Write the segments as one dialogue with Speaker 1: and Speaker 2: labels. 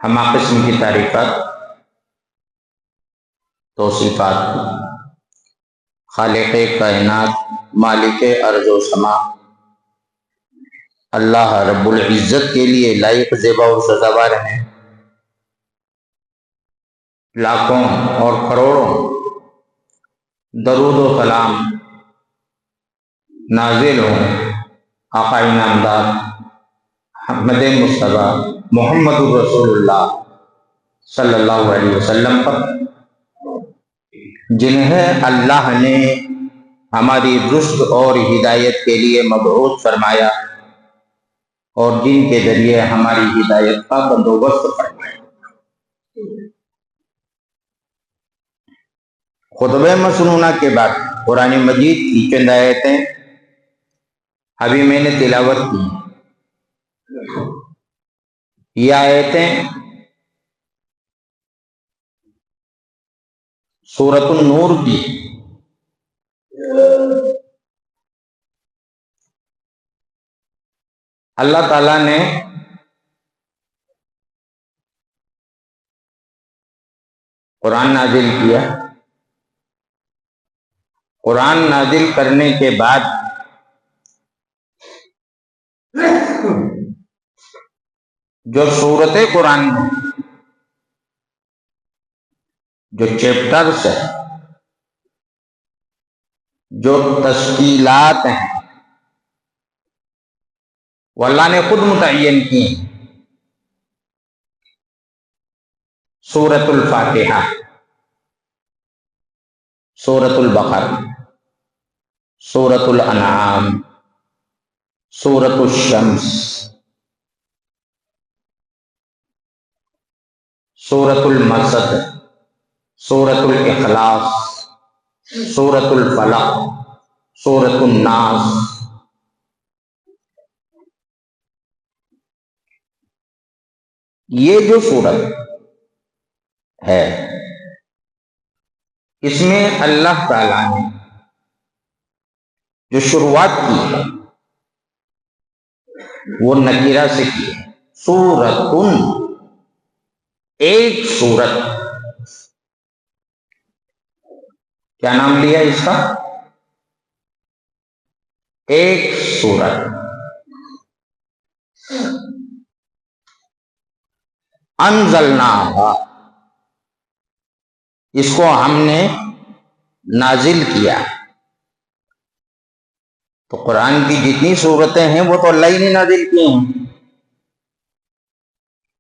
Speaker 1: ہمہ قسم کی تعریفات، توصیفات، خالق کائنات، مالک ارض و سما اللہ رب العزت کے لیے لائق، زیبا اور سزاوار ہیں۔ لاکھوں اور کروڑوں درود و سلام نازل ہوں آقا انعامدار محمد مصطفیٰ محمد رسول اللہ صلی اللہ علیہ وسلم پر، جنہیں اللہ نے ہماری رشد اور ہدایت کے لیے مبعوث فرمایا اور جن کے ذریعے ہماری ہدایت کا بندوبست فرمایا۔ خطبہ مسنونہ کے بعد قرآن مجید کی چند آیتیں ابھی میں نے تلاوت کی۔ یہ آیتیں سورۃ النور کی اللہ تعالیٰ نے قرآن نازل کیا۔ قرآن نازل کرنے کے بعد جو سورت قرآن میں جو چیپٹرز ہیں، جو تشکیلات ہیں، وہ اللہ نے خود متعین کی۔ سورۃ الفاتحہ، سورۃ البقرہ، سورۃ الانعام، سورۃ الشمس، سورۃ المسد، سورۃ الاخلاص، سورۃ الفلق، سورۃ الناس۔ یہ جو سورت ہے، اس میں اللہ تعالیٰ نے جو شروعات کی ہے وہ نکیرہ سے کی ہے۔ سورتن، ایک سورت۔ کیا نام لیا اس کا؟ ایک سورت۔ انزلناہا، اس کو ہم نے نازل کیا۔ تو قرآن کی جتنی صورتیں ہیں وہ تو اللہ ہی نے نازل کی ہیں،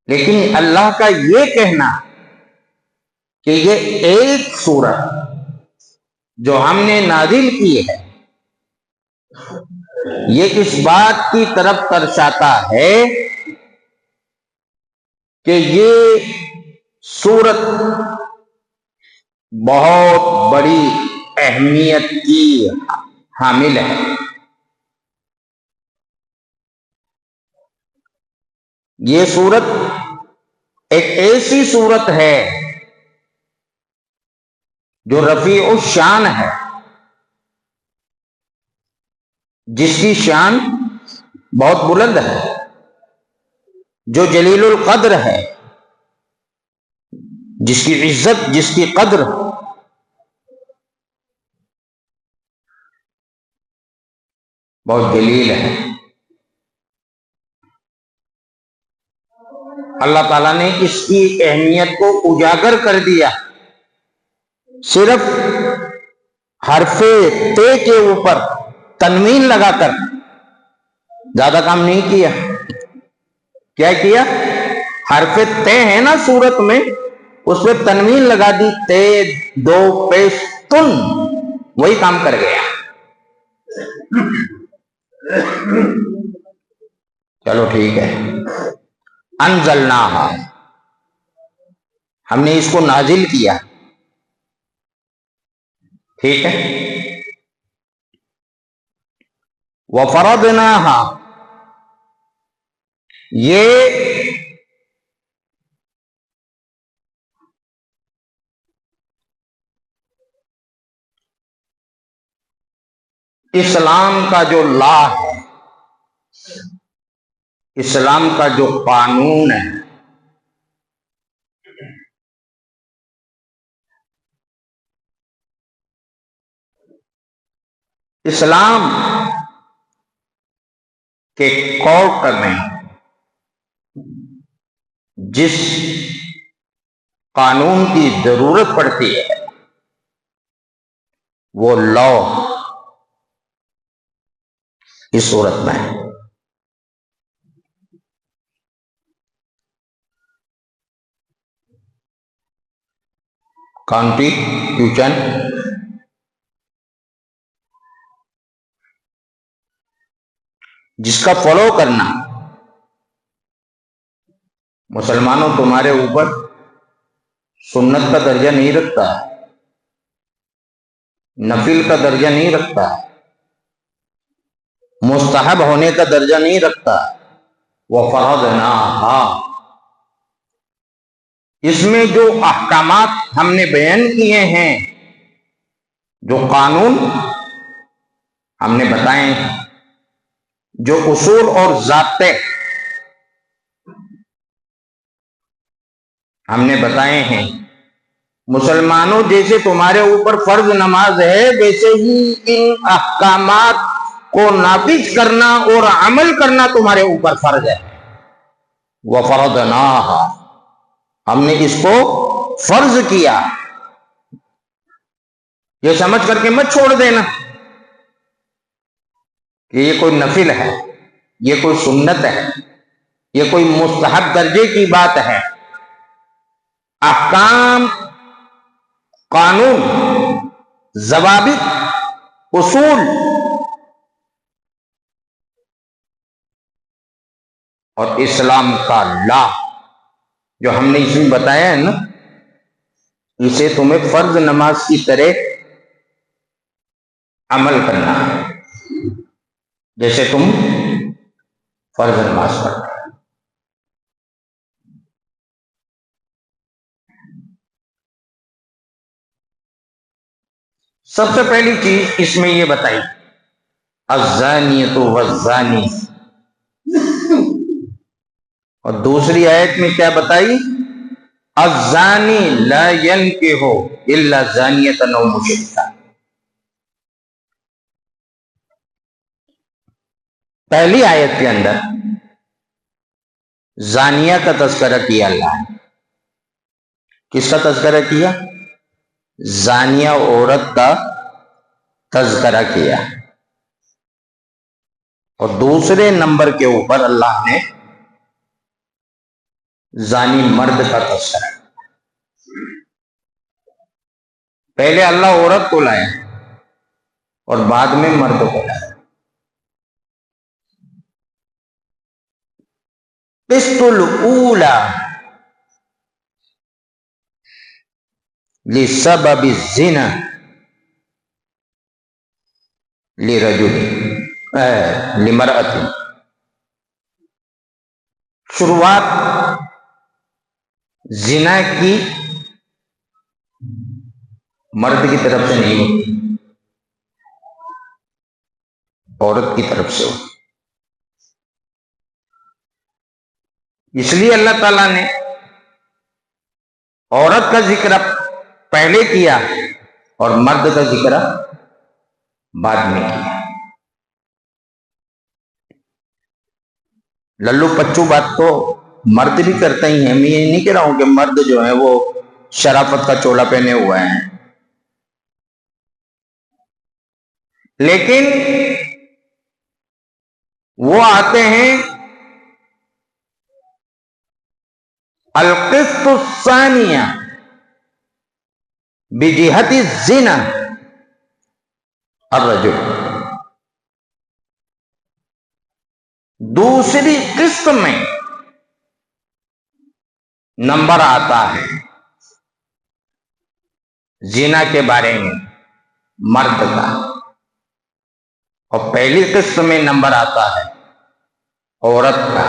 Speaker 1: لیکن اللہ کا یہ کہنا کہ یہ ایک سورت جو ہم نے نازل کی ہے، یہ اس بات کی طرف ترشاتا ہے کہ یہ سورت بہت بڑی اہمیت کی حامل ہے۔ یہ سورت ایک ایسی سورت ہے جو رفیع الشان ہے، جس کی شان بہت بلند ہے، جو جلیل القدر ہے، جس کی عزت، جس کی قدر بہت جلیل ہے۔ اللہ تعالیٰ نے اس کی اہمیت کو اجاگر کر دیا، صرف حرف تے کے اوپر تنوین لگا کر، زیادہ کام نہیں کیا۔ کیا کیا؟ حرف تے ہے نا سورت میں، اس پہ تنوین لگا دی، تے دو پیش تن، وہی کام کر گیا۔ چلو ٹھیک ہے۔ انزلناہا، ہم نے اس کو نازل کیا، ٹھیک ہے۔ وفرضناہا، یہ اسلام کا جو لا ہے، اسلام کا جو قانون ہے، اسلام کے کورٹ میں جس قانون کی ضرورت پڑتی ہے وہ لا اس صورت میں ہے۔ کانسٹیٹیوشن جس کا فالو کرنا مسلمانوں تمہارے اوپر سنت کا درجہ نہیں رکھتا، نفل کا درجہ نہیں رکھتا، مستحب ہونے کا درجہ نہیں رکھتا، وہ فرضناہا، اس میں جو احکامات ہم نے بیان کیے ہیں، جو قانون ہم نے بتائے ہیں، جو اصول اور ضابطے ہم نے بتائے ہیں، مسلمانوں جیسے تمہارے اوپر فرض نماز ہے ویسے ہی ان احکامات کو نافذ کرنا اور عمل کرنا تمہارے اوپر فرض ہے۔ وَفَرَضْنَاهَا، ہم نے اس کو فرض کیا۔ یہ سمجھ کر کے مت چھوڑ دینا کہ یہ کوئی نفل ہے، یہ کوئی سنت ہے، یہ کوئی مستحب درجے کی بات ہے۔ احکام، قانون، ضوابط، اصول اور اسلام کا لا جو ہم نے اس میں بتایا ہے نا، اسے تمہیں فرض نماز کی طرح عمل کرنا ہے جیسے تم فرض نماز پڑھتے ہو۔ سب سے پہلی چیز اس میں یہ بتائی الزانیۃ والزانی، اور دوسری آیت میں کیا بتائی؟ الزانی لا ينکح الا زانیۃ او مشرکہ۔ پہلی آیت کے اندر زانیہ کا تذکرہ کیا اللہ نے۔ کس کا تذکرہ کیا؟ زانیہ عورت کا تذکرہ کیا، اور دوسرے نمبر کے اوپر اللہ نے زانی مرد کا تذکرہ۔ پہلے اللہ عورت کو لایا اور بعد میں مرد کو لایا۔ قسط الاولی لسبب الزنا لرجل لمرأة، شروعات زنا کی مرد کی طرف سے نہیں ہوتی، عورت کی طرف سے ہوتی۔ اس لیے اللہ تعالیٰ نے عورت کا ذکر پہلے کیا اور مرد کا ذکر بعد میں کیا۔ للو پچو بات تو مرد بھی کرتے ہی ہیں، میں یہ نہیں کہہ رہا ہوں کہ مرد جو ہیں وہ شرافت کا چولا پہنے ہوئے ہیں، لیکن وہ آتے ہیں القسط الثانیہ بجہت الزنا الرجل، دوسری قسط میں نمبر آتا ہے زنا کے بارے میں مرد کا، اور پہلی قسط میں نمبر آتا ہے عورت کا۔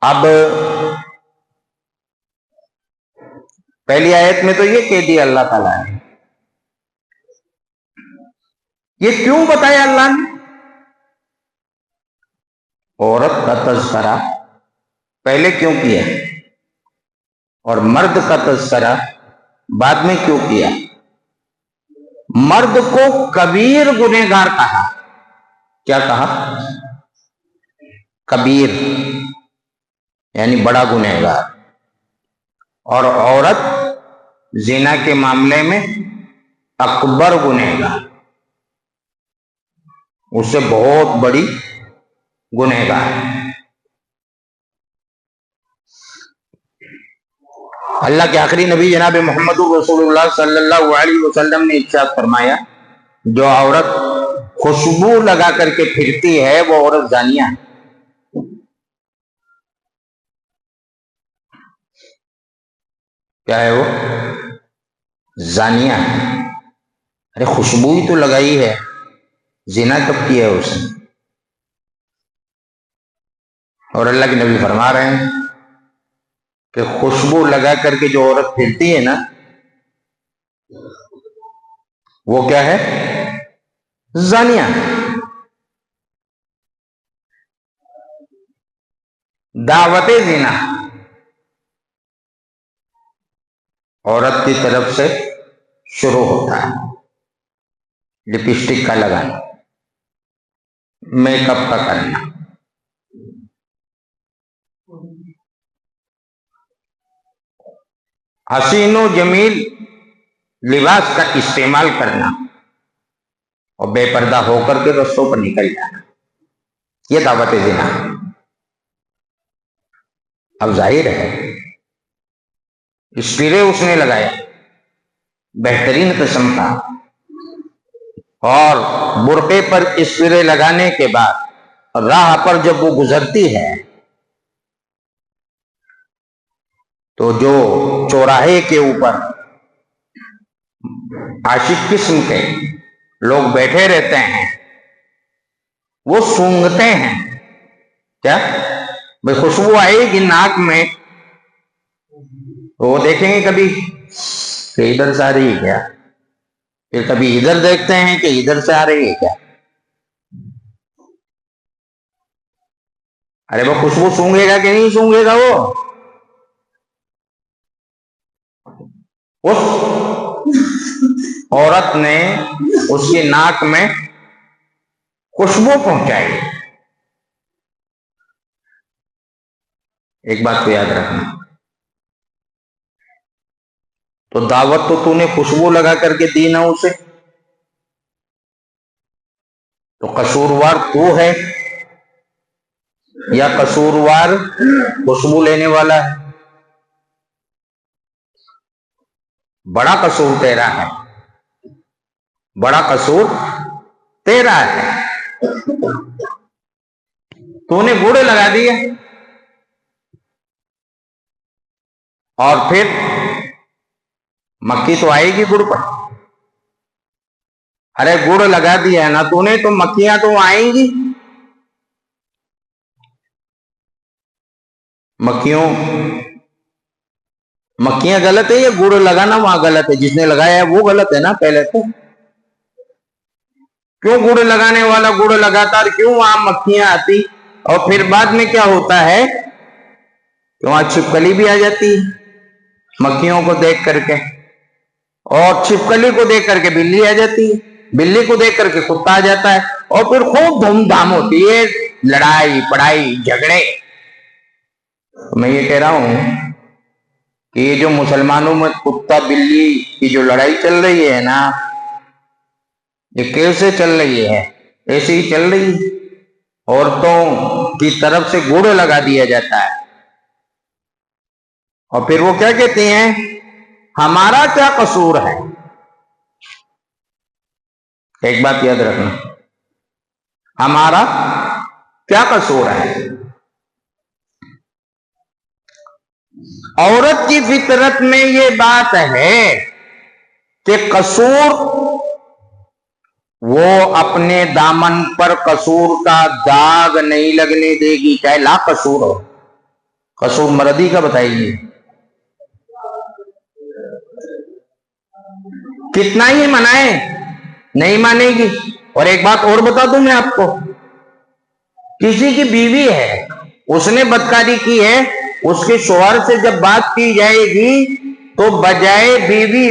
Speaker 1: اب پہلی آیت میں تو یہ کہہ دیا اللہ تعالیٰ نے، یہ کیوں بتایا اللہ نے؟ عورت کا تذکرہ پہلے کیوں کیا اور مرد کا تذکرہ بعد میں کیوں کیا؟ مرد کو کبیر گنہگار کہا. کیا کہا؟ کبیر یعنی بڑا گنہگار. اور عورت زنا کے معاملے میں اکبر گنہگار، اس سے بہت بڑی گنہگار. اللہ کے آخری نبی جناب محمد رسول اللہ صلی اللہ علیہ وسلم نے ارشاد فرمایا، جو عورت خوشبو لگا کر کے پھرتی ہے وہ عورت زانیہ ہے. کیا ہے وہ؟ زانیہ ہے. ارے خوشبو ہی تو لگائی ہے، زنا کب کیا ہے اس نے؟ اور اللہ کے نبی فرما رہے ہیں کہ خوشبو لگا کر کے جو عورت پھرتی ہے نا، وہ کیا ہے؟ زانیہ. دعوت زنا عورت کی طرف سے شروع ہوتا ہے. لپسٹک کا لگانا، میک اپ کا کرنا، حسین و جمیل لباس کا استعمال کرنا اور بے پردہ ہو کر کے رستوں پر نکل جانا، یہ دعوت زنا. اب ظاہر ہے اسپرے اس نے لگایا بہترین قسم کا، اور برقعے پر اسپرے لگانے کے بعد راہ پر جب وہ گزرتی ہے تو جو چوراہے کے اوپر عاشق قسم کے لوگ بیٹھے رہتے ہیں وہ سونگھتے ہیں. کیا بھئی خوشبو آئے گی ناک میں، وہ دیکھیں گے کبھی کہ ادھر سے آ رہی ہے کیا، پھر کبھی ادھر دیکھتے ہیں کہ ادھر سے آ رہی ہے کیا. ارے وہ خوشبو سونگھے گا کہ نہیں سونگھے گا؟ وہ اس عورت نے اس کی ناک میں خوشبو پہنچائی. ایک بات کو یاد رکھنا، تو دعوت تو نے خوشبو لگا کر کے دی نا اسے، تو قصوروار تو ہے یا قصوروار خوشبو لینے والا ہے؟ بڑا قصور تیرا ہے، بڑا قصور تیرا ہے. تو نے گڑ لگا دیا اور پھر مکھی تو آئے گی گڑ پر. ارے گڑ لگا دیا ہے نا تو نے، تو مکھیاں تو آئیں گی. مکھیاں غلط ہے یا گڑ لگانا وہاں غلط ہے؟ جس نے لگایا ہے وہ غلط ہے نا پہلے تو. کیوں گڑ لگانے والا گڑ لگاتا اور کیوں وہاں مکھیاں آتی؟ اور پھر بعد میں کیا ہوتا ہے کہ وہاں چھپکلی بھی آ جاتی ہے مکھیوں کو دیکھ کر کے، اور چھپکلی کو دیکھ کر کے بلی آ جاتی ہے، بلی کو دیکھ کر کے کتا آ جاتا ہے، اور پھر خوب دھوم دھام ہوتی ہے، لڑائی پڑائی جھگڑے. میں یہ کہہ رہا ہوں کہ یہ جو مسلمانوں میں کتا بلی کی جو لڑائی چل رہی ہے نا، یہ کیسے چل رہی ہے؟ ایسے ہی چل رہی ہے. عورتوں کی طرف سے گڑ لگا دیا جاتا ہے اور پھر وہ کیا کہتے ہیں، ہمارا کیا قصور ہے؟ ایک بات یاد رکھنا، ہمارا کیا قصور ہے؟ عورت کی فطرت میں یہ بات ہے کہ قصور وہ اپنے دامن پر قصور کا داغ نہیں لگنے دے گی، چاہے لا قصور ہو. قصور مردی کا بتائیے، کتنا ہی منائے نہیں مانے گی. اور ایک بات اور بتا دوں میں آپ کو، کسی کی بیوی ہے، اس نے بدکاری کی ہے، اس کے شوہر سے جب بات کی جائے گی تو بجائے بیوی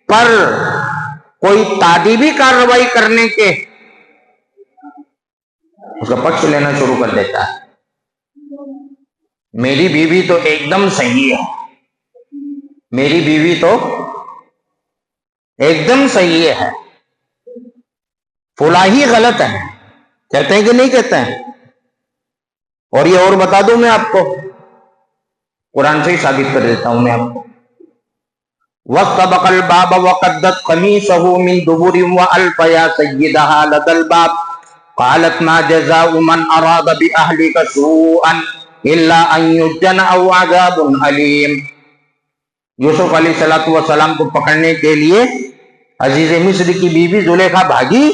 Speaker 1: پر کوئی تعدیبی کارروائی کرنے کے اس کا پکش لینا شروع کر دیتا ہے. میری بیوی تو ایک دم صحیح ہے، میری بیوی تو ایک دم صحیح ہے، فلاں ہی غلط ہے. کہتے ہیں کہ نہیں کہتے ہیں؟ اور یہ اور بتا دوں میں آپ کو، قرآن سے ہی ثابت کر دیتا ہوں میں آپ کو. وَاسْتَبَقَ الْبَابَ وَقَدَّتْ قَمِيصَهُ مِنْ دُبُرٍ وَأَلْفَ يَا سَيِّدَهَا لَدَى الْبَابِ قَالَتْ مَا جَزَاءُ مَنْ أَرَادَ بِأَهْلِكَ سُوءًا إِلَّا أَنْ يُسْجَنَ أَوْ عَذَابٌ أَلِيمٌ. یوسف علیہ السلام کو پکڑنے کے لیے عزیز مصر کی بیوی زلیخا بھاگی.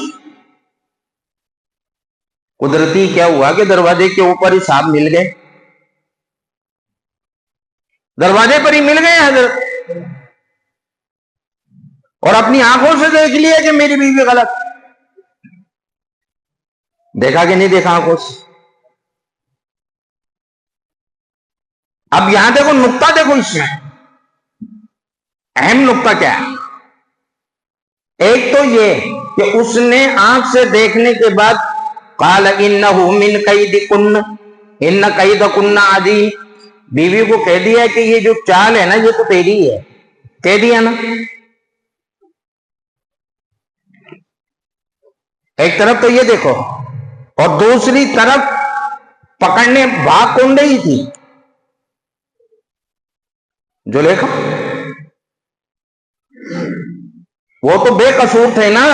Speaker 1: قدرتی کیا ہوا کہ دروازے کے اوپر ہی صاحب مل گئے، دروازے پر ہی مل گئے حضرت، اور اپنی آنکھوں سے دیکھ لیا کہ میری بیوی غلط. دیکھا کہ نہیں دیکھا آنکھوں سے؟ اب یہاں دیکھو نقطہ، دیکھو اس میں اہم نقطہ کیا ہے. ایک تو یہ کہ اس نے آنکھ سے دیکھنے کے بعد قال انہ من کیدکن ان کیدکن عظیم، بیوی کو کہہ دیا کہ یہ جو چال ہے نا یہ تو تیری ہے، کہہ دیا نا. ایک طرف تو یہ دیکھو، اور دوسری طرف پکڑنے بھاگ کون رہی تھی؟ زلیخا. وہ تو بے قصور تھے نا.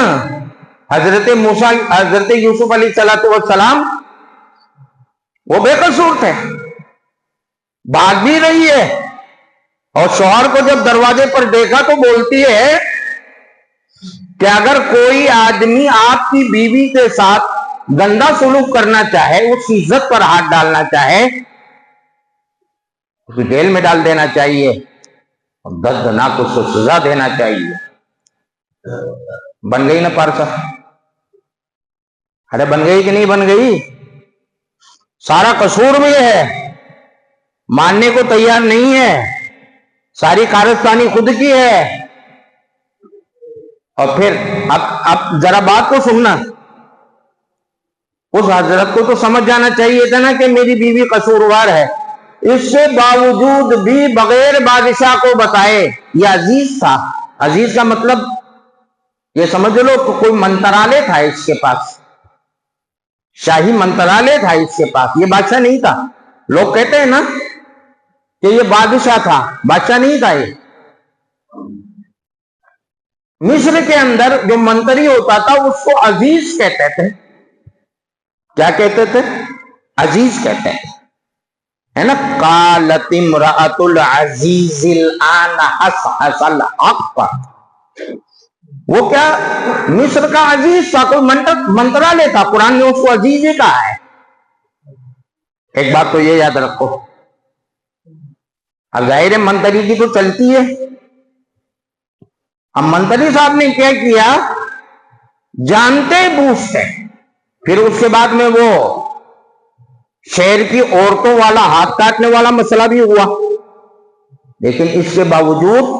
Speaker 1: حضرت موسیٰ، حضرت یوسف علیہ السلام وہ بے قصور تھے، بھاگ بھی رہی ہے. اور شوہر کو جب دروازے پر دیکھا تو بولتی ہے کہ اگر کوئی آدمی آپ کی بیوی کے ساتھ گندا سلوک کرنا چاہے، اس کی عزت پر ہاتھ ڈالنا چاہے، اسے جیل میں ڈال دینا چاہیے اور دردناک اس کو سزا دینا چاہیے. بن گئی نا پارسا؟ ارے بن گئی کہ نہیں بن گئی؟ سارا قصور بھی ہے، ماننے کو تیار نہیں ہے، ساری کارستانی خود کی ہے. اور پھر اب ذرا بات کو سننا، اس حضرت کو تو سمجھ جانا چاہیے تھا نا کہ میری بیوی قصوروار ہے. اس سے باوجود بھی بغیر بادشاہ کو بتائے، یہ عزیز تھا. عزیز کا مطلب یہ سمجھ لو کہ کوئی منترالے تھا اس کے پاس، شاہی منترالے تھا اس کے پاس، یہ بادشاہ نہیں تھا. لوگ کہتے ہیں نا کہ یہ بادشاہ تھا، بادشاہ نہیں تھا. یہ مصر کے اندر جو منتری ہوتا تھا اس کو عزیز کہتے تھے. کیا کہتے تھے؟ عزیز کہتے ہیں، ہے نا. قالت امرأۃ العزیز الآن حصحص الحق. وہ کیا مصر کا عزیز تھا، کوئی منترالے تھا، قرآن نے اس کو عزیز ہی کہا ہے. ایک بات تو یہ یاد رکھو، اب ظاہر منتری کی تو چلتی ہے. اب منتری صاحب نے کیا کیا، جانتے بوجھتے، پھر اس کے بعد میں وہ شہر کی عورتوں والا ہاتھ کاٹنے والا مسئلہ بھی ہوا. لیکن اس کے باوجود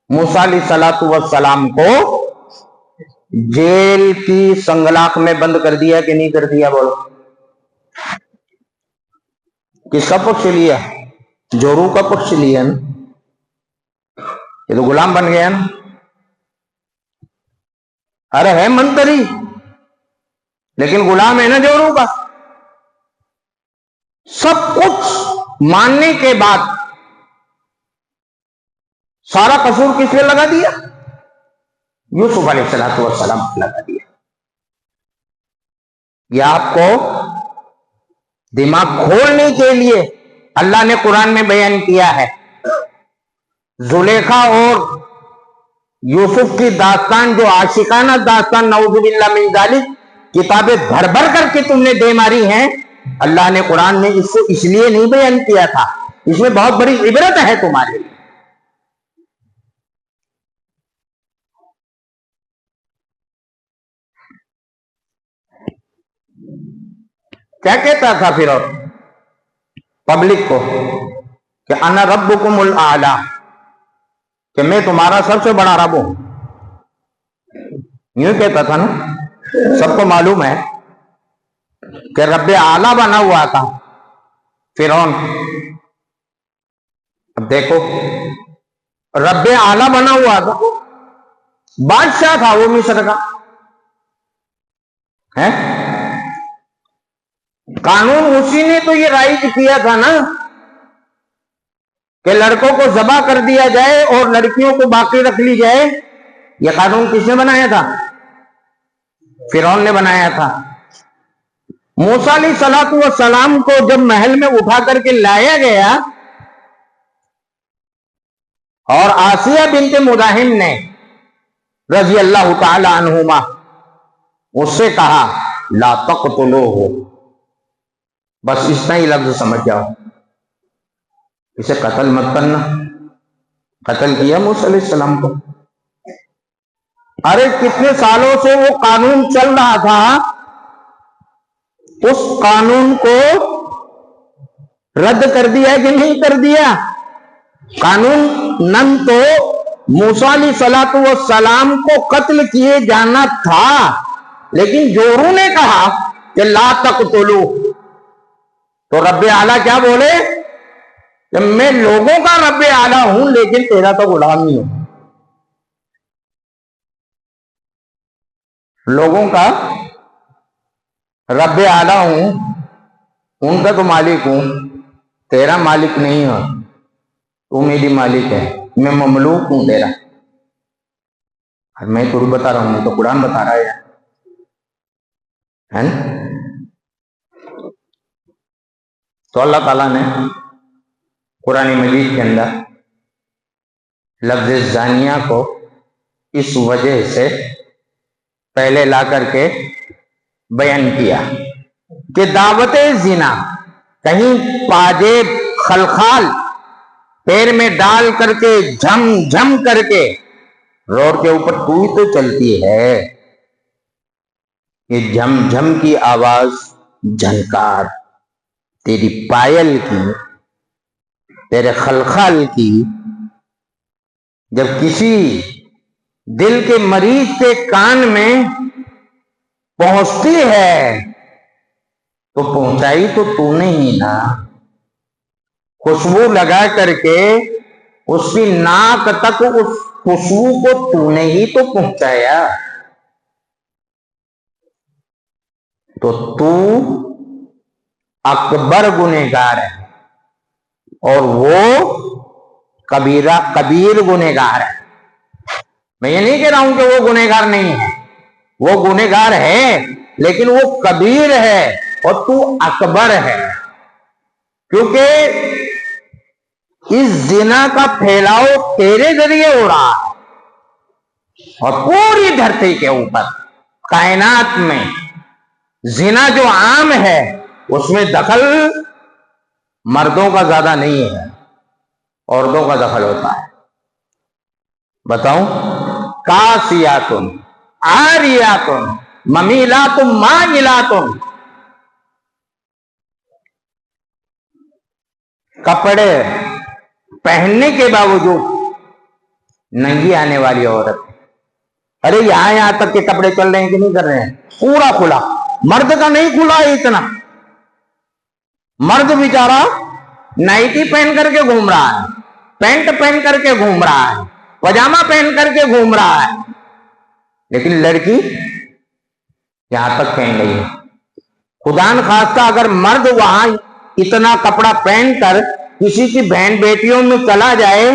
Speaker 1: موسیٰ علیہ السلام کو جیل کی سنگلاخ میں بند کر دیا کہ نہیں کر دیا؟ بولو. کس کا پکش لیا؟ جورو کا پکش لیا نا. یہ تو غلام بن گیا نا. ارے ہے منتری لیکن غلام ہے نا جورو کا. سب کچھ ماننے کے بعد سارا قصور کس نے لگا دیا؟ یوسف علیہ السلام لگا دیا. یہ آپ کو دماغ کھولنے کے لیے اللہ نے قرآن میں بیان کیا ہے. زلیخا اور یوسف کی داستان جو عاشقانہ داستان، نعوذ باللہ من ذالک، کتابیں بھر بھر کر کے تم نے دے ماری ہیں. اللہ نے قرآن میں اس کو اس لیے نہیں بیان کیا تھا، اس میں بہت بڑی عبرت ہے تمہارے لیے. کیا کہتا تھا فرعون پبلک کو کہ انا ربکم الاعلی، کہ میں تمہارا سب سے بڑا رب ہوں. یوں کہتا تھا نا. سب کو معلوم ہے کہ رب اعلی بنا ہوا تھا فرعون. اب دیکھو، رب اعلی بنا ہوا تھا، بادشاہ تھا وہ مصر کا ہے. قانون اسی نے تو یہ رائج کیا تھا نا کہ لڑکوں کو ذبح کر دیا جائے اور لڑکیوں کو باقی رکھ لی جائے. یہ قانون کس نے بنایا تھا؟ فرعون نے بنایا تھا. موسیٰ علیہ السلام کو جب محل میں اٹھا کر کے لایا گیا اور آسیہ بنت مزاحم نے رضی اللہ تعالی عنہما اس سے کہا لا تقتلوہ، بس اتنا ہی لفظ سمجھ جاؤ، اسے قتل مت کرنا. قتل کیا موسیٰ علیہ السلام کو. ارے کتنے سالوں سے وہ قانون چل رہا تھا، اس قانون کو رد کر دیا کہ نہیں کر دیا؟ قانون نن تو موسیٰ علیہ السلام کو قتل کیے جانا تھا، لیکن جوروں نے کہا کہ لا تقتلو، تو رب اعلیٰ کیا بولے کہ میں لوگوں کا رب اعلیٰ ہوں لیکن تیرا تو غلام ہی ہوں. لوگوں کا رب اعلیٰ ہوں، ان کا تو مالک ہوں، تیرا مالک نہیں ہوں. تو میری مالک ہے، میں مملوک ہوں تیرا. اور میں تو بتا رہا ہوں، تو قرآن بتا رہا ہے نا. تو اللہ تعالیٰ نے قرآن مجید کے اندر لفظ زانیہ کو اس وجہ سے پہلے لا کر کے بیان کیا کہ دعوت زنا کہیں پاجیب خلخال پیر میں ڈال کر کے جھم جھم کر کے روڈ کے اوپر تو ہی تو چلتی ہے. یہ جھم جھم کی آواز، جھنکار تیری پائل کی، تیرے خلخال کی، جب کسی دل کے مریض کے کان میں پہنچتی ہے تو پہنچائی تو نے ہی نا. خوشبو لگا کر کے اس کی ناک تک اس خوشبو کو تو نے ہی تو پہنچایا. تو اکبر گنہگار ہے اور وہ کبیر گنہگار ہے. میں یہ نہیں کہہ رہا ہوں کہ وہ گنہگار نہیں ہے، وہ گنہگار ہے لیکن وہ کبیر ہے اور تو اکبر ہے. کیونکہ اس زنا کا پھیلاؤ تیرے ذریعے ہو رہا ہے اور پوری دھرتی کے اوپر کائنات میں زنا جو عام ہے اس میں دخل مردوں کا زیادہ نہیں ہے، عورتوں کا دخل ہوتا ہے. بتاؤں، کاسیاتن عاریاتن ممیلاتن مائلاتن، کپڑے پہننے کے باوجود ننگی آنے والی عورت. ارے یہاں تک کے کپڑے چل رہے ہیں کہ نہیں کر رہے ہیں؟ پورا کھلا. مرد کا نہیں کھلا ہے اتنا. مرد بیچارہ نائٹی پہن کر کے گھوم رہا ہے، پینٹ پہن کر کے گھوم رہا ہے، پجامہ پہن کر کے گھوم رہا ہے، لیکن لڑکی یہاں تک پہن رہی ہے. خدا نخواستہ اگر مرد وہاں اتنا کپڑا پہن کر کسی کی بہن بیٹیوں میں چلا جائے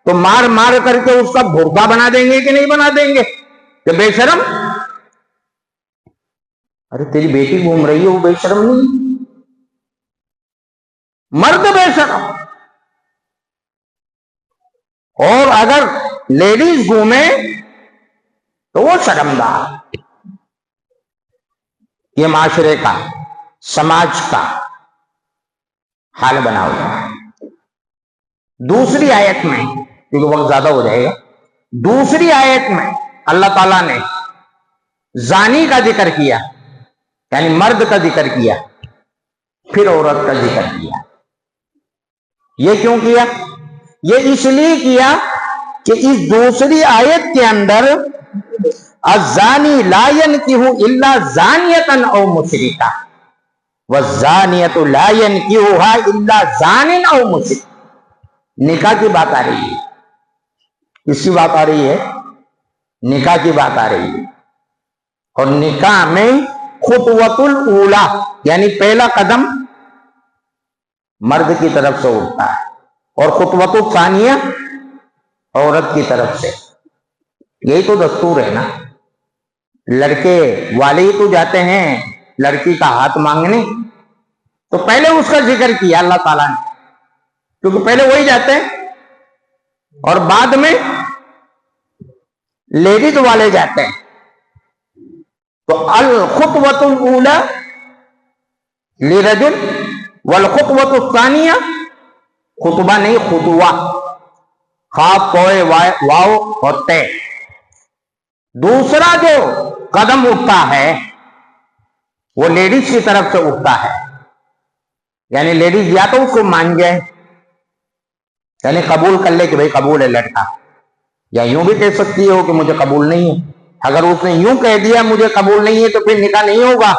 Speaker 1: تو مار مار کر کے اس کا بھرتا بنا دیں گے کہ نہیں بنا دیں گے کہ بے شرم. ارے تیری بیٹی گھوم رہی ہے، وہ بے شرم نہیں، مرد بے شرم. اور اگر لیڈیز گھومے تو وہ شرمدار. یہ معاشرے کا، سماج کا حال بنا ہوا ہے. دوسری آیت میں، کیونکہ وقت زیادہ ہو جائے گا، دوسری آیت میں اللہ تعالیٰ نے زانی کا ذکر کیا یعنی مرد کا ذکر کیا پھر عورت کا ذکر کیا. یہ کیوں کیا؟ یہ اس لیے کیا کہ اس دوسری آیت کے اندر الزانی لا ينکح الا زانیۃ او مشرکہ والزانیۃ لا ينکحها الا زان او مشرک. نکاح کی بات آ رہی ہے. کس کی بات آ رہی ہے؟ نکاح کی بات آ رہی ہے. اور نکاح میں خطوۃ الاولی یعنی پہلا قدم مرد کی طرف سے اٹھتا ہے اور خطوۃ الثانیہ عورت کی طرف سے. یہی تو دستور ہے نا. لڑکے والے ہی تو جاتے ہیں لڑکی کا ہاتھ مانگنے, تو پہلے اس کا ذکر کیا اللہ تعالیٰ نے, کیونکہ پہلے وہی جاتے ہیں اور بعد میں لیڈیز والے جاتے ہیں. تو الخطوۃ الاولی لرجل والخطوۃ الثانیہ, خطبہ نہیں خطوہ, خاء کوئے واو اور تے. دوسرا جو قدم اٹھتا ہے وہ لیڈیز کی طرف سے اٹھتا ہے, یعنی لیڈیز یا تو اس کو مان جائے یعنی قبول کر لے کہ بھائی قبول ہے لڑکا, یا یوں بھی کہہ سکتی ہو کہ مجھے قبول نہیں ہے. اگر اس نے یوں کہہ دیا مجھے قبول نہیں ہے تو پھر نکاح نہیں ہوگا.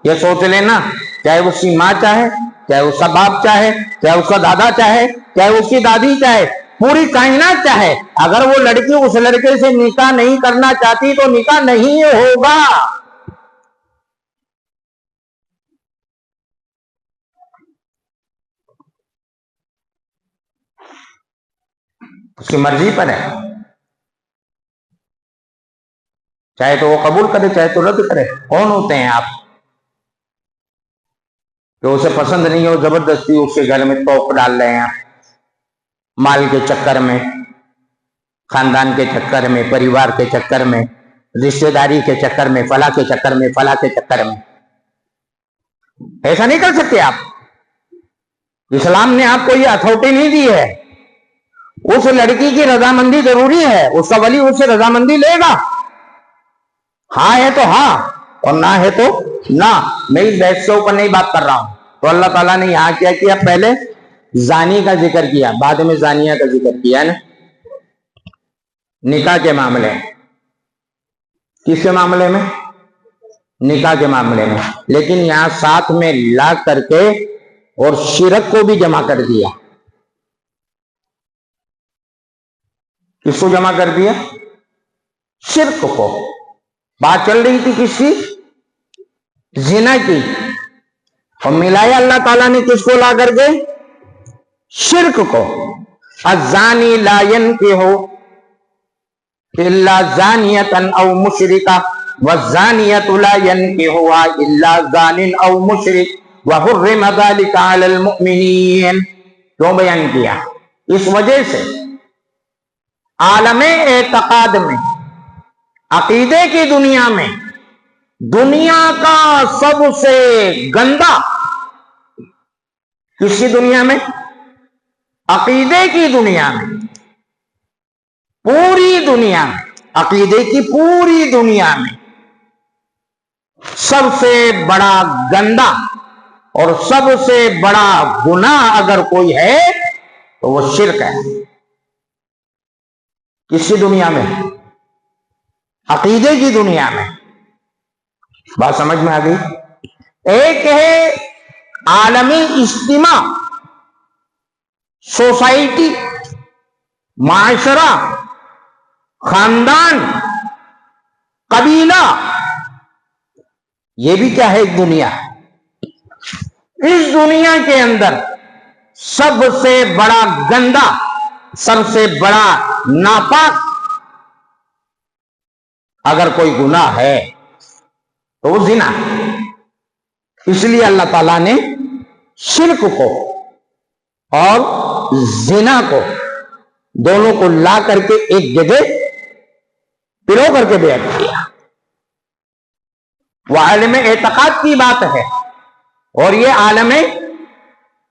Speaker 1: یہ سوچ لینا, چاہے اس کی ماں چاہے, چاہے اس کا باپ چاہے, چاہے اس کا دادا چاہے, چاہے اس کی دادی چاہے, پوری کائنات چاہے, اگر وہ لڑکی اس لڑکے سے نکاح نہیں کرنا چاہتی تو نکاح نہیں ہوگا. اس کی مرضی پر ہے, چاہے تو وہ قبول کرے چاہے تو رد کرے. کون ہوتے ہیں آپ کہ اسے پسند نہیں ہو زبردستی اس کے گھر میں توپ ڈال رہے ہیں, مال کے چکر میں, خاندان کے چکر میں, پریوار کے چکر میں, رشتہ داری کے چکر میں, فلاں کے چکر میں, فلاں کے چکر میں. ایسا نہیں کر سکتے آپ. اسلام نے آپ کو یہ اتھارٹی نہیں دی ہے. اس لڑکی کی رضامندی ضروری ہے, اس کا ولی اس سے رضامندی لے گا. ہاں ہے تو ہاں اور نہ ہے تو نہ. میں اس بحث کے اوپر نہیں بات کر رہا ہوں. تو اللہ تعالیٰ نے یہاں کیا کیا, پہلے زانی کا ذکر کیا, بعد میں زانیہ کا ذکر کیا نا نکاح کے معاملے. کس کے معاملے میں؟ نکاح کے معاملے میں. لیکن یہاں ساتھ میں لا کر کے اور شرک کو بھی جمع کر دیا. کس کو جمع کر دیا؟ شرک کو. بات چل رہی تھی کس کی؟ زنا کی, اور ملایا اللہ تعالیٰ نے کس کو لا کر کے؟ شرک کو. الزانی لا ينکح الا زانیۃ او مشرکہ والزانیۃ لا ينکحها الا زان او مشرک وحرم ذلک علی المؤمنین. کیوں بیان کیا؟ اس وجہ سے عالم اعتقاد میں, عقیدے کی دنیا میں, دنیا کا سب سے گندا, کس کی دنیا میں؟ عقیدے کی دنیا میں, پوری دنیا میں, عقیدے کی پوری دنیا میں سب سے بڑا گندا اور سب سے بڑا گناہ اگر کوئی ہے تو وہ شرک ہے. کس کی دنیا میں؟ عقیدے کی دنیا میں. بات سمجھ میں آ گئی؟ ایک ہے عالمی اجتماع, سوسائٹی, معاشرہ, خاندان, قبیلہ, یہ بھی کیا ہے ایک دنیا. اس دنیا کے اندر سب سے بڑا گندا, سب سے بڑا ناپاک اگر کوئی گناہ ہے تو وہ زنا. اس لیے اللہ تعالیٰ نے شرک کو اور زنا کو دونوں کو لا کر کے ایک جگہ پرو کر کے بیان کیا. وہ عالم اعتقاد کی بات ہے, اور یہ عالم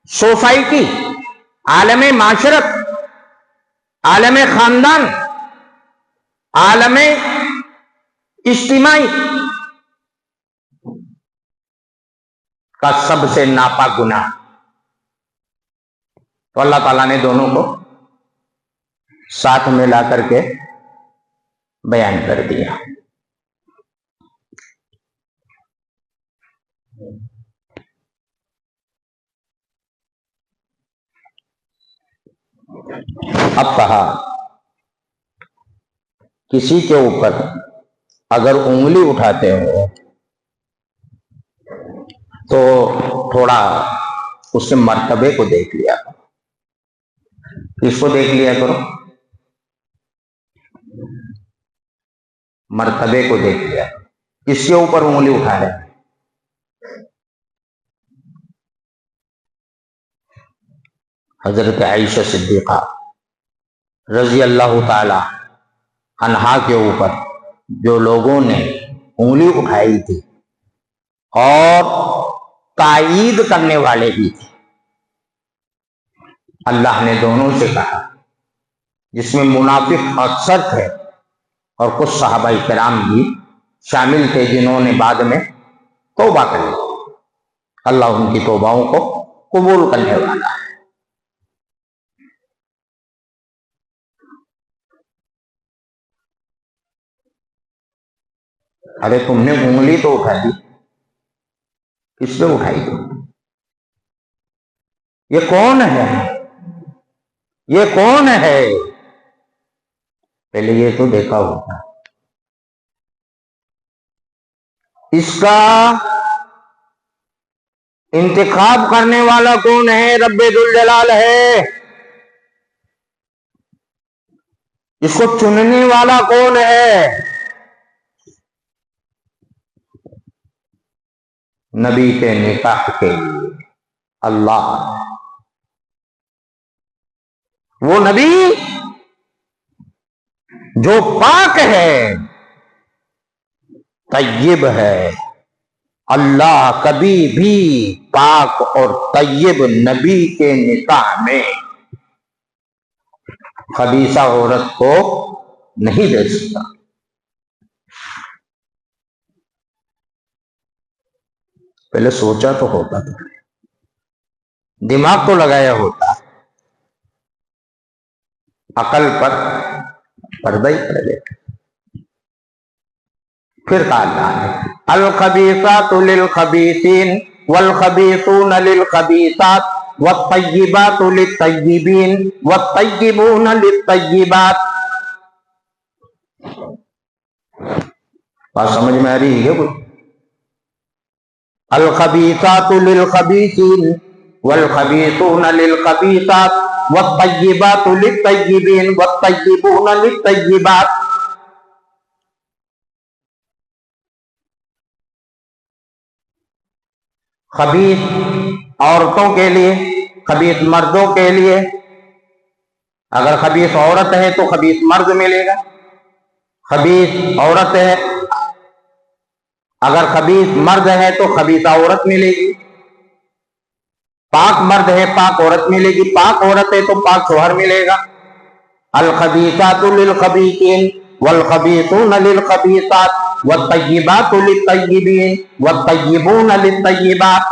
Speaker 1: سوسائٹی, عالم معاشرت, عالم خاندان, عالم اجتماعی, کا سب سے ناپا گناہ. تو اللہ تعالیٰ نے دونوں کو ساتھ میں لا کر کے بیان کر دیا. اب کہا کسی کے اوپر اگر انگلی اٹھاتے ہو تو تھوڑا اس کے مرتبے کو دیکھ لیا کرو. کس کو دیکھ لیا کرو؟ مرتبے کو دیکھ لیا. کس کے اوپر انگلی اٹھا رہے ہیں؟ حضرت عائشہ صدیقہ رضی اللہ تعالی عنہا کے اوپر جو لوگوں نے انگلی اٹھائی تھی اور تائید کرنے والے بھی تھے، اللہ نے دونوں سے کہا، جس میں منافق اکثر تھے اور کچھ صحابہ کرام بھی شامل تھے جنہوں نے بعد میں توبہ کر لی. اللہ ان کی توباؤں کو قبول کرنے والا ہے. ارے تم نے انگلی تو اٹھا دی، کس پہ اٹھائی تم؟ یہ کون ہے؟ یہ کون ہے؟ پہلے یہ تو دیکھا ہوگا. اس کا انتخاب کرنے والا کون ہے؟ رب ذوالجلال ہے. اس کو چننے والا کون ہے؟ نبی کے نکاح کے لیے اللہ. وہ نبی جو پاک ہے، طیب ہے. اللہ کبھی بھی پاک اور طیب نبی کے نکاح میں خبیثہ عورت کو نہیں دے سکتا. پہلے سوچا تو ہوتا تھا، دماغ تو لگایا ہوتا، عقل پر پردہ ہی کر لیتا. پھر کہا اللہ نے الخبیثات للخبیثین والخبیثون للخبیثات والطیبات للطیبین والطیبون للطیبات. بات سمجھ میں آ رہی ہے کوئی؟ الخبیثات للخبیثین والخبیثون للخبیثات والطیبات للطیبین والطیبون للطیبات. خبیث عورتوں کے لیے، خبیث مردوں کے لیے. اگر خبیث عورت ہے تو خبیث مرد ملے گا. خبیث عورت ہے، اگر خبیث مرد ہے تو خبیث عورت ملے گی. پاک مرد ہے، پاک عورت ملے گی. پاک عورت ہے تو پاک شوہر ملے گا. الخبیثات للخبیثین والخبیثون للخبیثات والطیبات للطیبین والطیبون للطیبات.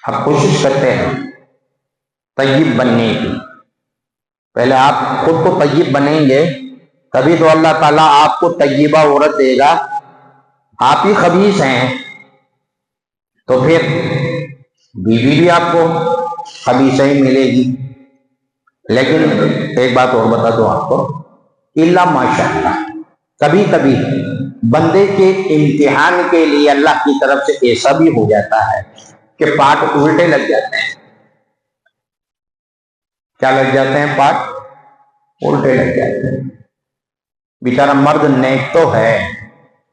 Speaker 1: اب کوشش کرتے ہیں طیب بننے کی. پہلے آپ خود کو طیب بنیں گے تبھی تو اللہ تعالیٰ آپ کو طیبہ عورت دے گا. آپ ہی خبیث ہیں تو پھر بیوی بھی آپ کو خبیثہ ہی ملے گی. لیکن ایک بات اور بتا دو آپ کو، الا ماشاءاللہ، کبھی کبھی بندے کے امتحان کے لیے اللہ کی طرف سے ایسا بھی ہو جاتا ہے کہ پاٹ الٹے لگ جاتے ہیں. کیا لگ جاتے ہیں؟ پاٹ الٹے لگ جاتے ہیں. بیچارہ مرد نیک تو ہے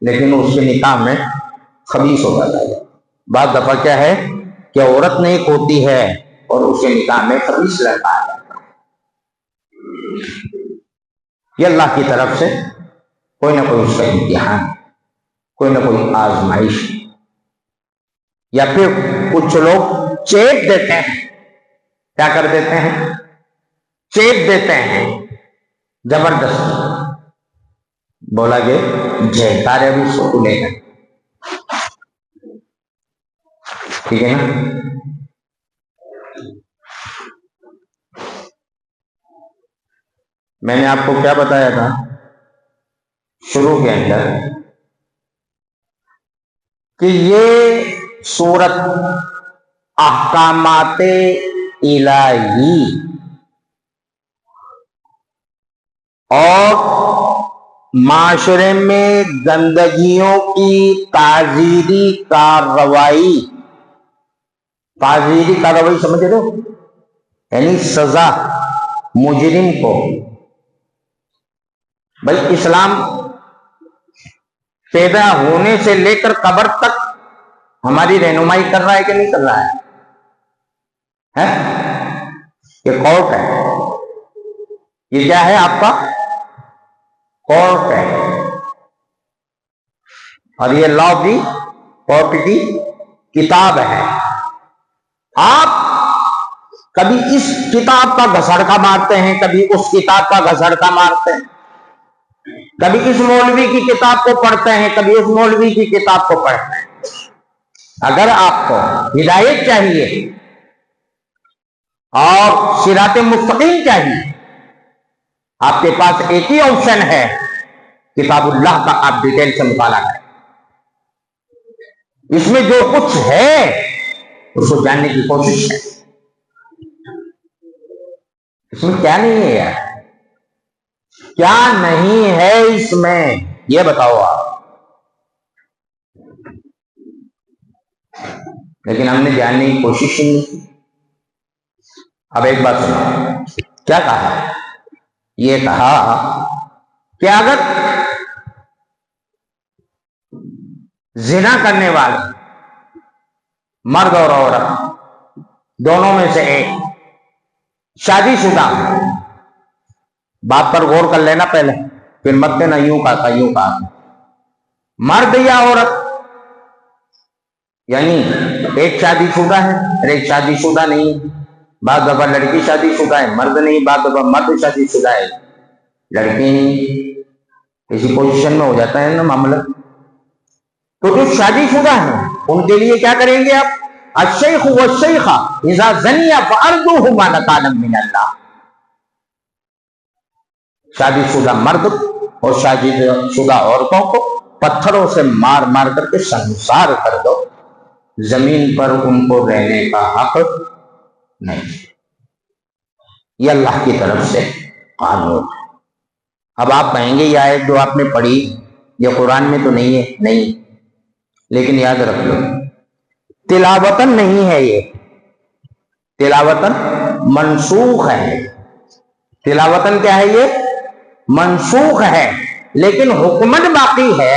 Speaker 1: لیکن اس کے نکاح میں خبیث ہو جاتا ہے. بعض دفعہ کیا ہے کہ عورت نیک ہوتی ہے اور اس کے نکاح میں خبیث لڑکا آ جاتا ہے. یہ اللہ کی طرف سے کوئی نہ کوئی اس کا امتحان، کوئی نہ کوئی آزمائش. یا پھر کچھ لوگ چیپ دیتے ہیں. کیا کر دیتے ہیں؟ چیپ دیتے ہیں زبردست. بولا کہ جہکارے بھی سو لے گا. ٹھیک ہے نا؟ میں نے آپ کو کیا بتایا تھا شروع کے اندر کہ یہ سورت احکامات الہی اور معاشرے میں گندگیوں کی تعزیری کارروائی سمجھ رہے ہو؟ یعنی سزا مجرم کو. بھائی اسلام پیدا ہونے سے لے کر قبر تک ہماری رہنمائی کر رہا ہے کہ نہیں کر رہا ہے؟ یہ کورٹ ہے. یہ کیا ہے آپ کا؟ کورٹ ہے. اور یہ لا دی کورٹ کی کتاب ہے. آپ کبھی اس کتاب کا گھسڑکا مارتے ہیں، کبھی اس کتاب کا گھسڑکا مارتے ہیں، کبھی اس مولوی کی کتاب کو پڑھتے ہیں، کبھی اس مولوی کی کتاب کو پڑھتے ہیں. اگر آپ کو ہدایت چاہیے اور صراط مستقیم چاہیے، آپ کے پاس ایک ہی آپشن ہے، کتاب اللہ کا آپ ڈیٹیل سے مطالعہ کریں. اس میں جو کچھ ہے اس کو جاننے کی کوشش ہے. اس میں کیا نہیں ہے یار؟ کیا نہیں ہے اس میں؟ یہ بتاؤ آپ. لیکن ہم نے جاننے کی کوشش ہی نہیں کی. اب ایک بات سنو، کیا کہا؟ یہ کہا کہ اگر زنا کرنے والے مرد اور عورت دونوں میں سے ایک شادی شدہ، بات پر غور کر لینا پہلے، پھر مت دینا یوں کہا. مرد یا عورت، یعنی ایک شادی شدہ ہے اور ایک شادی شدہ نہیں. بعض دفعہ لڑکی شادی شدہ ہے، مرد نہیں. بعض دفعہ مرد شادی شدہ ہے، لڑکی نہیں. اسی پوزیشن میں ہو جاتا ہے نا معاملہ. تو جو شادی شدہ ہیں ان کے لیے کیا کریں گے آپ؟ الشیخ والشیخہ اذا زنیا فارجوہما نکالا من اللہ. شادی شدہ مرد اور شادی شدہ عورتوں کو پتھروں سے مار مار کر کے سنسار کر دو. زمین پر ان کو رہنے کا حق نہیں. یہ اللہ کی طرف سے قانون ہے. اب آپ کہیں گے یہ آیت جو آپ نے پڑھی یہ قرآن میں تو نہیں ہے. نہیں، لیکن یاد رکھ لو تلاوتاً نہیں ہے، یہ تلاوتاً منسوخ ہے. تلاوتاً کیا ہے؟ یہ منسوخ ہے، لیکن حکمن باقی ہے.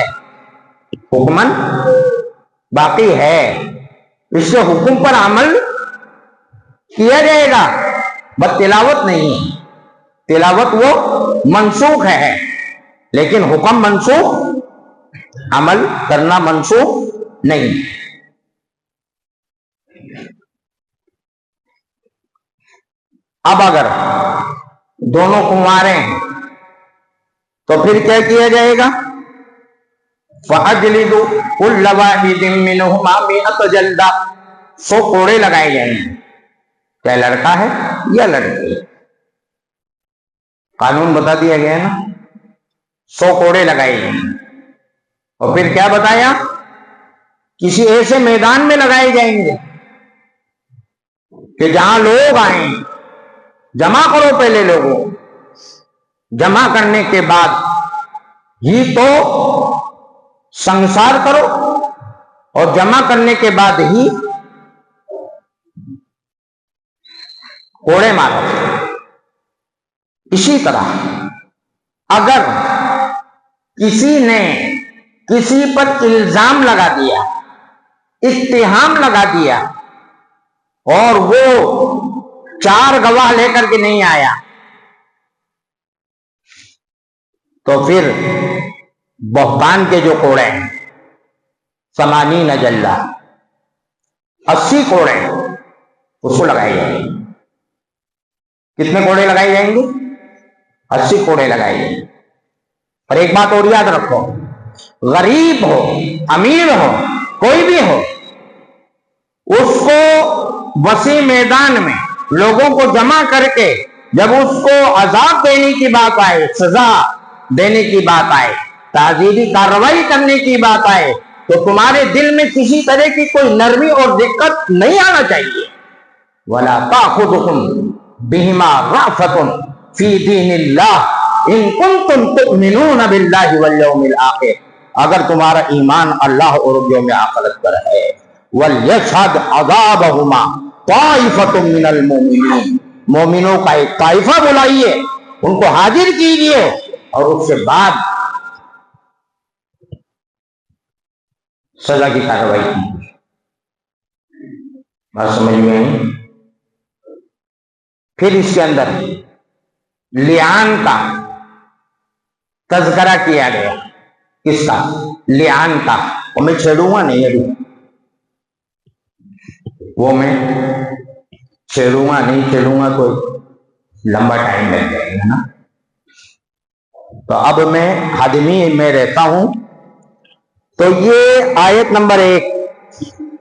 Speaker 1: حکمن باقی ہے. اس سے حکم پر عمل کیا جائے گا، بس تلاوت نہیں ہے. تلاوت وہ منسوخ ہے، لیکن حکم منسوخ، عمل کرنا منسوخ نہیں. اب اگر دونوں کنوارے ہیں تو پھر کیا کیا جائے گا؟ فَأَجْلِدُوا كُلَّ وَاحِدٍ مِّنْهُمَا مِائَةَ جَلْدَةٍ. 100 کوڑے لگائے جائیں گے. کیا لڑکا ہے یا لڑکی؟ قانون بتا دیا گیا ہے نا. 100 کوڑے لگائے جائیں گے. اور پھر کیا بتایا؟ کسی ایسے میدان میں لگائے جائیں گے کہ جہاں لوگ آئیں. جمع کرو پہلے لوگوں، جمع کرنے کے بعد ہی تو سنسار کرو، اور جمع کرنے کے بعد ہی کوڑے مارو. اسی طرح اگر کسی نے کسی پر الزام لگا دیا، اتہام لگا دیا، اور وہ 4 گواہ لے کر کے نہیں آیا، تو پھر بہتان کے جو کوڑے ہیں 80 جلدہ 80 کوڑے اس کو لگائے جائیں گے. کتنے کوڑے لگائے جائیں گے؟ 80 کوڑے لگائے جائیں گے. اور ایک بات اور یاد رکھو، غریب ہو، امیر ہو، کوئی بھی ہو، اس کو وسیع میدان میں لوگوں کو جمع کر کے جب اس کو عذاب دینے کی بات آئے، سزا دینے کی بات آئے، تعزیری کارروائی کرنے کی بات آئے، تو تمہارے دل میں کسی طرح کی کوئی نرمی اور دقت نہیں آنا چاہیے۔ وَلَا تَأْخُذُكُمْ بِهِمَا رَأْفَةٌ فِي دِينِ اللَّهِ إِن كُنتُمْ تُؤْمِنُونَ بِاللَّهِ وَالْيَوْمِ الْآخِرِ، اگر تمہارا ایمان اللہ اور یوم آخرت پر ہے۔ وَلْيَشْهَدْ عَذَابَهُمَا طَائِفَةٌ مِّنَ الْمُؤْمِنِينَ، مومنوں کا ایک طائفہ بلائیے، ان کو حاضر کیجئے اور اس کے بعد سزا کی کارروائی کیجئے۔ بات سمجھ میں آئی؟ پھر اس کے اندر لعان کا تذکرہ کیا گیا۔ کس کا؟ لعان کا۔ وہ میں چھیڑوں گا نہیں ابھی، وہ میں چھیڑوں گا تو لمبا ٹائم لگ جائے گا نا۔ تو اب میں حدمی میں رہتا ہوں، تو یہ آیت نمبر 1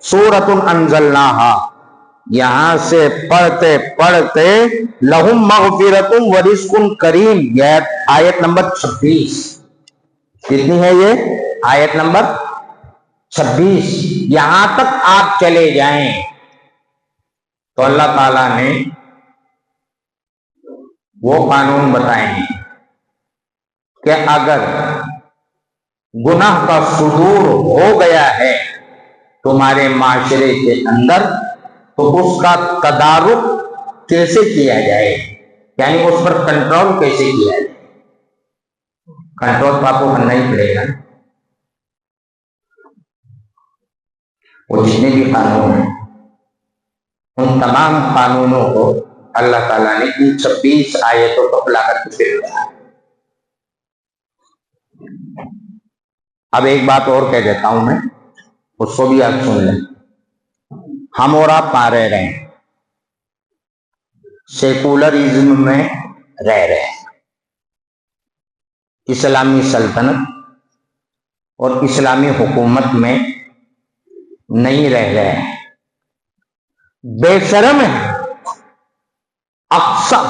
Speaker 1: سورۃ انزلناہا، یہاں سے پڑھتے پڑھتے لہم مغفرۃ ورزق کریم، یہ آیت نمبر 26 کتنی ہے؟ یہ آیت نمبر 26، یہاں تک آپ چلے جائیں تو اللہ تعالیٰ نے وہ قانون بتائے ہیں کہ اگر گناہ کا صدور ہو گیا ہے تمہارے معاشرے کے اندر، تو اس کا تدارک کیسے کیا جائے، یعنی اس پر کنٹرول کیسے کیا جائے۔ کنٹرول تو آپ کو کرنا ہی پڑے گا۔ وہ جتنے بھی قانون ہیں ان تمام قانونوں کو اللہ تعالیٰ نے ان 26 آیتوں کو لا کر کے پھر دیا۔ اب ایک بات اور کہہ دیتا ہوں میں، اس کو بھی آپ سن لیں۔ ہم اور آپ کہاں رہ رہے ہیں؟ سیکولرزم میں رہ رہے ہیں، اسلامی سلطنت اور اسلامی حکومت میں نہیں رہ رہے ہیں۔ بے شرم ہے اکثر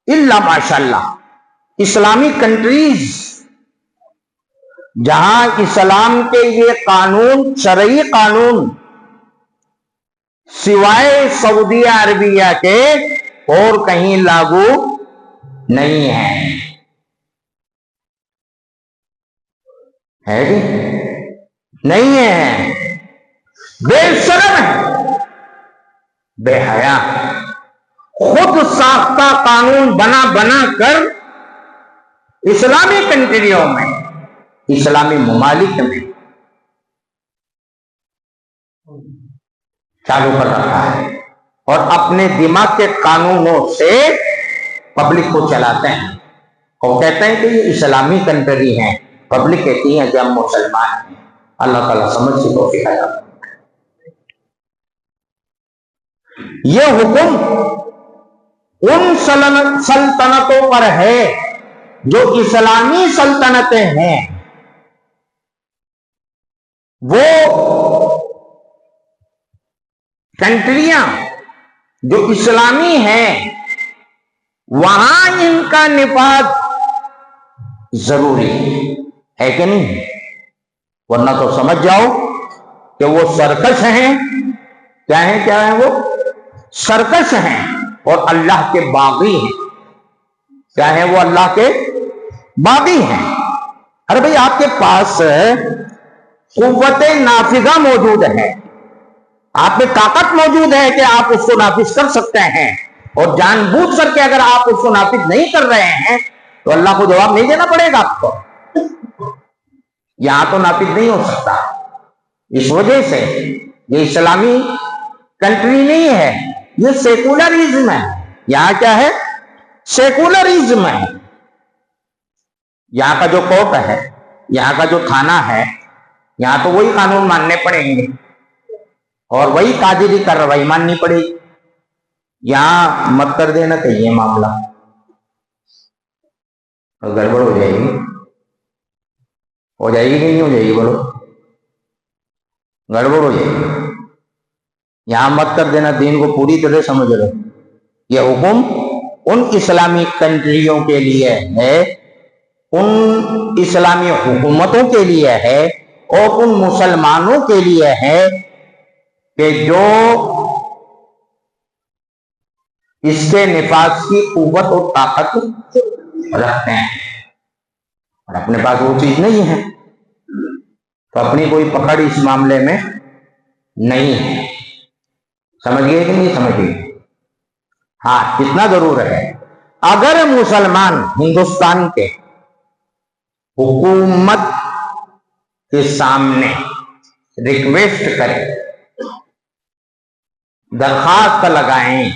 Speaker 1: الا ماشاءاللہ اسلامی کنٹریز جہاں اسلام کے یہ قانون، شرعی قانون، سوائے سعودی عربیہ کے اور کہیں لاگو نہیں ہے۔ ہے جی؟ نہیں ہے، بے شرم ہے، بے حیا، خود ساختہ قانون بنا بنا کر اسلامی کنٹریوں میں، اسلامی ممالک میں چالو کر رکھا ہے، اور اپنے دماغ کے قانونوں سے پبلک کو چلاتے ہیں۔ وہ کہتے ہیں کہ یہ اسلامی کنٹری ہیں، پبلک کہتی ہے کہ ہم مسلمان ہیں۔ اللہ تعالیٰ سمجھ سے توفیق عطا فرمائے۔ یہ حکم ان سلطنتوں پر ہے جو اسلامی سلطنتیں ہیں، وہ کنٹریاں جو اسلامی ہیں وہاں ان کا نفاذ ضروری ہے کہ نہیں؟ ورنہ تو سمجھ جاؤ کہ وہ سرکش ہیں۔ کیا ہیں وہ؟ سرکش ہیں اور اللہ کے باغی ہیں۔ کیا ہیں وہ؟ اللہ کے باغی ہیں۔ ارے بھئی آپ کے پاس قوت نافذہ موجود ہے، آپ میں طاقت موجود ہے کہ آپ اس کو نافذ کر سکتے ہیں، اور جان بوجھ کر کے اگر آپ اس کو نافذ نہیں کر رہے ہیں تو اللہ کو جواب نہیں دینا پڑے گا آپ کو۔ یہاں تو نافذ نہیں ہو سکتا، اس وجہ سے یہ اسلامی کنٹری نہیں ہے، یہ سیکولرزم ہے۔ یہاں کیا ہے؟ سیکولرزم ہے۔ یہاں کا جو کورٹ ہے، یہاں کا جو تھانہ ہے، یہاں تو وہی قانون ماننے پڑیں گے اور وہی قاضی کارروائی ماننی پڑے گی۔ یہاں مت کر دینا چاہیے معاملہ، گڑبڑ ہو جائے گی۔ ہو جائے گی کہ نہیں ہو جائے گی؟ بولو، گڑبڑ ہو جائے گی۔ یہاں مت کر دینا دین کو پوری طرح سمجھ رہے. یہ حکم ان اسلامی کنٹریوں کے لیے ہے، ان اسلامی حکومتوں کے لیے ہے اور ان مسلمانوں کے لیے ہے کہ جو اس کے نفاذ کی قوت اور طاقت رکھتے ہیں اور اپنے پاس وہ چیز نہیں ہے تو اپنی کوئی پکڑ اس معاملے میں نہیں ہے. سمجھ گئے کہ نہیں سمجھ گئے؟ ہاں اتنا ضرور ہے، اگر مسلمان ہندوستان کے حکومت کے سامنے ریکویسٹ کریں، درخواست لگائیں،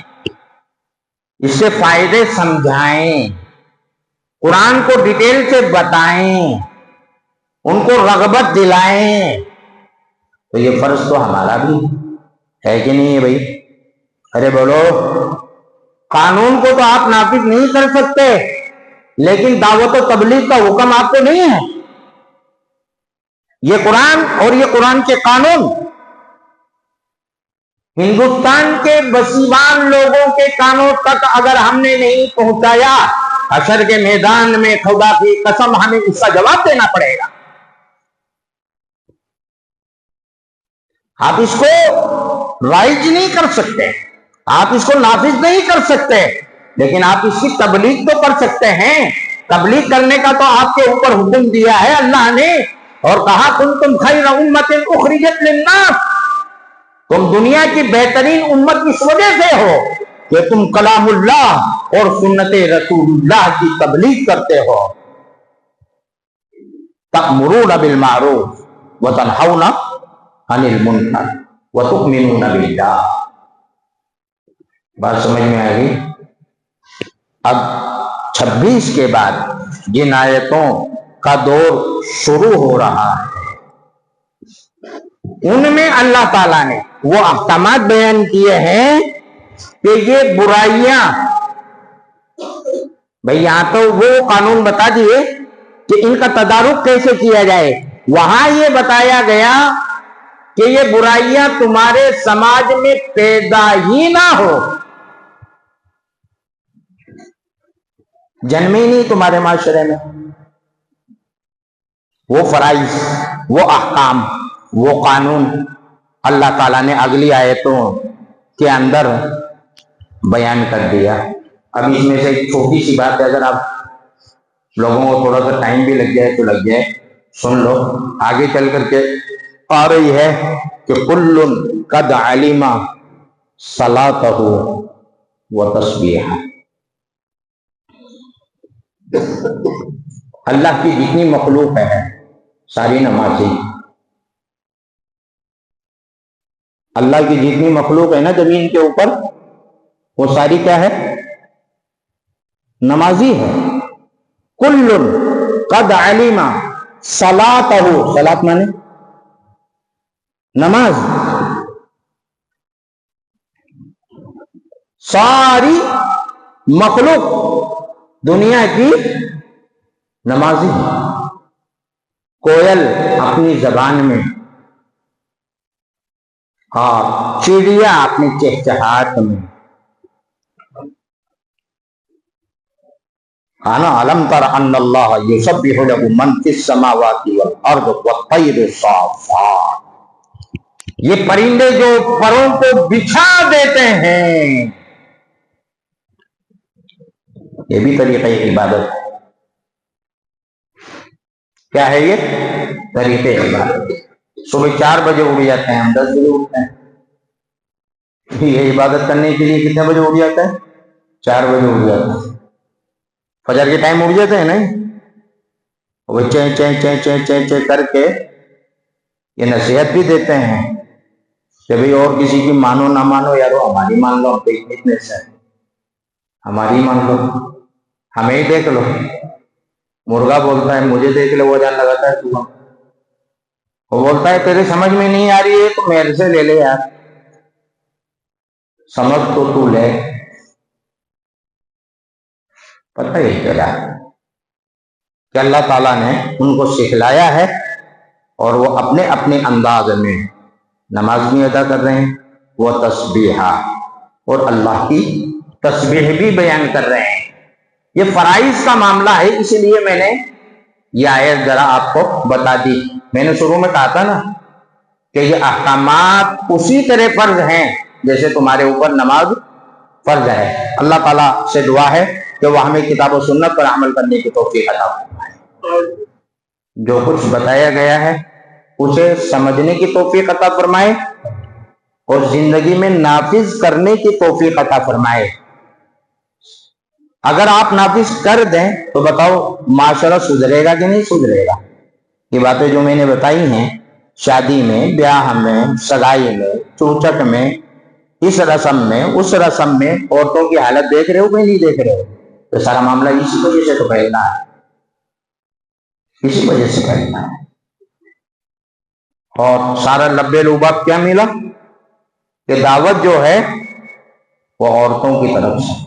Speaker 1: اس سے فائدے سمجھائیں، قرآن کو ڈیٹیل سے بتائیں، ان کو رغبت دلائیں، تو یہ فرض تو ہمارا بھی ہے کہ نہیں ہے بھائی؟ ارے بولو، قانون کو تو آپ نافذ نہیں کر سکتے لیکن دعوت و تبلیغ کا حکم آپ کو نہیں ہے. یہ قرآن اور یہ قرآن کے قانون ہندوستان کے بسیوان لوگوں کے کانوں تک اگر ہم نے نہیں پہنچایا، حشر کے میدان میں خدا کی قسم ہمیں اس کا جواب دینا پڑے گا. آپ اس کو رائج نہیں کر سکتے، آپ اس کو نافذ نہیں کر سکتے، لیکن آپ اس کی تبلیغ تو کر سکتے ہیں. تبلیغ کرنے کا تو آپ کے اوپر حکم دیا ہے اللہ نے اور کہا کنتم خیر امۃ اخرجت للناس، تم دنیا کی بہترین امت اس وجہ سے ہو کہ تم کلام اللہ اور سنت رسول اللہ کی تبلیغ کرتے ہو. تأمرون بالمعروف وتنہون عن المنکر وتؤمنون باللہ. بات سمجھ میں آ گئی؟ اب 26 کے بعد جن آیتوں کا دور شروع ہو رہا ہے ان میں اللہ تعالیٰ نے وہ احکامات بیان کیے ہیں کہ یہ برائیاں، بھئی یہاں تو وہ قانون بتا دیے کہ ان کا تدارک کیسے کیا جائے، وہاں یہ بتایا گیا کہ یہ برائیاں تمہارے سماج میں پیدا ہی نہ ہو، جنمے نہیں تمہارے معاشرے میں. وہ فرائض، وہ احکام، وہ قانون اللہ تعالیٰ نے اگلی آیتوں کے اندر بیان کر دیا. اب اس میں سے ایک چھوٹی سی بات ہے، اگر آپ لوگوں کو تھوڑا سا ٹائم بھی لگ جائے تو لگ جائے، سن لو. آگے چل کر کے آ رہی ہے کہ کل قد علم صلاتہ و تسبیحہ. اللہ کی جتنی مخلوق ہے ساری نمازی، اللہ کی جتنی مخلوق ہے نا زمین کے اوپر وہ ساری کیا ہے؟ نمازی ہے. کل قد علم صلاتہ، صلات مانے نماز، ساری مخلوق دنیا کی نمازی. کوئل اپنی زبان میں اور چڑیا اپنی چہچہاہٹ میں. انا علم تر ان اللہ یسبح له من فی السماوات والارض والطیر صافات. یہ پرندے جو پروں کو بچھا دیتے ہیں، یہ بھی طریقہ عبادت ہے. کیا ہے یہ طریقے عبادت؟ صبح 4 بجے اٹھ جاتے ہیں، ہم 10 بجے اٹھتے ہیں. یہ عبادت کرنے کے لیے کتنے بجے اٹھ جاتا ہے؟ 4 بجے اٹھ جاتا ہے. فجر کے ٹائم اٹھ جاتے ہیں نہیں، وہ چیں چیں چیں چیں چیں چیں کر کے یہ نصیحت بھی دیتے ہیں کہ بھئی اور کسی کی مانو نہ مانو یارو، ہماری مان لو. اتنے سے ہماری مان لو، ہمیں ہی دیکھ لو. مرغا بولتا ہے مجھے دیکھ لو، وہ جان لگاتا ہے تو وہ بولتا ہے تیرے سمجھ میں نہیں آ رہی ہے تو میرے سے لے لے یار، سمجھ تو لے. پتہ ہی چلا کہ اللہ تعالیٰ نے ان کو سکھلایا ہے اور وہ اپنے اپنے انداز میں نماز بھی ادا کر رہے ہیں، وہ تسبیحا، اور اللہ کی تسبیح بھی بیان کر رہے ہیں۔ یہ فرائض کا معاملہ ہے، اسی لیے میں نے یہ آیت ذرا آپ کو بتا دی۔ میں نے شروع میں کہا تھا نا کہ یہ احکامات اسی طرح فرض ہیں جیسے تمہارے اوپر نماز فرض ہے۔ اللہ تعالیٰ سے دعا ہے کہ وہ ہمیں کتاب و سنت پر عمل کرنے کی توفیق عطا فرمائے، جو کچھ بتایا گیا ہے اسے سمجھنے کی توفیق عطا فرمائے اور زندگی میں نافذ کرنے کی توفیق عطا فرمائے۔ اگر آپ نافذ کر دیں تو بتاؤ معاشرہ سدھرے گا کہ نہیں سدھرے گا؟ یہ باتیں جو میں نے بتائی ہیں، شادی میں، بیاہ میں، سگائی میں، چوچک میں، اس رسم میں، اس رسم میں عورتوں کی حالت دیکھ رہے ہو کہ نہیں دیکھ رہے ہو؟ تو سارا معاملہ اسی وجہ سے تو پھیلنا ہے، اسی وجہ سے پھیلنا ہے۔ اور سارا لبے لباب کیا ملا کہ دعوت جو ہے وہ عورتوں کی طرف سے۔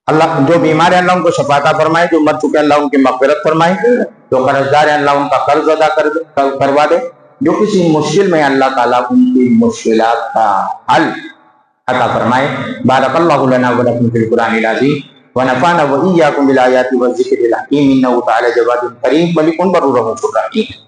Speaker 1: اللہ جو بیمار ہیں اللہ ان کو شفا عطا فرمائے، جو مر چکے اللہ ان کی مغفرت فرمائے، جو قرض دار ہیں اللہ ان کا قرض ادا کروا دے، جو کسی مشکل میں اللہ تعالیٰ ان کی مشکلات کا حل عطا فرمائے۔ بارک اللہ لنا ولکم فی القرآن العظیم ونفعنا وإیاکم بالآیات والذکر الحکیم، انہ تعالی جواد کریم ملک بر رحیم۔